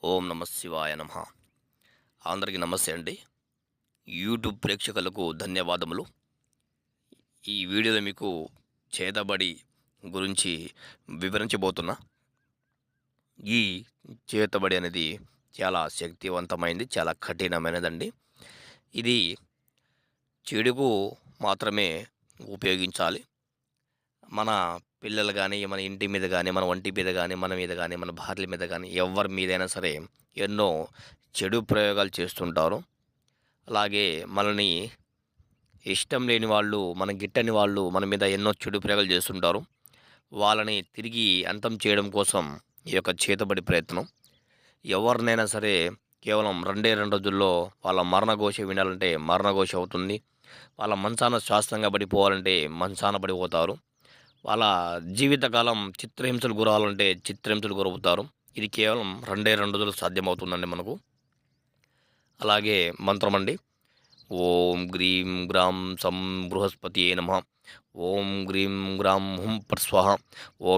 ఓం నమ శివాయ నమ. అందరికీ నమస్తే అండి. యూట్యూబ్ ప్రేక్షకులకు ధన్యవాదములు. ఈ వీడియోలో మీకు చేతబడి గురించి వివరించబోతున్నా. ఈ చేతబడి అనేది చాలా శక్తివంతమైంది, చాలా కఠినమైనదండి. ఇది చెడుకు మాత్రమే ఉపయోగించాలి. మన పిల్లలు కానీ, మన ఇంటి మీద కానీ, మన ఒంటి మీద కానీ, మన మీద కానీ, మన భార్యల మీద కానీ, ఎవరి మీదైనా సరే ఎన్నో చెడు ప్రయోగాలు చేస్తుంటారు. అలాగే మనల్ని ఇష్టం లేని వాళ్ళు, మన గిట్టని వాళ్ళు మన మీద ఎన్నో చెడు ప్రయోగాలు చేస్తుంటారు. వాళ్ళని తిరిగి అంతం చేయడం కోసం ఈ యొక్క చేతబడి ప్రయత్నం. ఎవరినైనా సరే కేవలం 2 రోజుల్లో వాళ్ళ మరణఘోష వినాలంటే మరణఘోష అవుతుంది. వాళ్ళ మంచాన శాశ్వతంగా పడిపోవాలంటే మంచాన పడిపోతారు. వాళ్ళ జీవితకాలం చిత్రహింసలు గురవ్వాలంటే చిత్రహింసలు గురవుతారు. ఇది కేవలం 2 రోజులు సాధ్యమవుతుందండి మనకు. అలాగే మంత్రమండి. ఓం గ్రీం గ్రాం సం బృహస్పతియే నమః. ఓం గ్రీం గ్రాం హుం ఫట్ స్వాహా. ఓం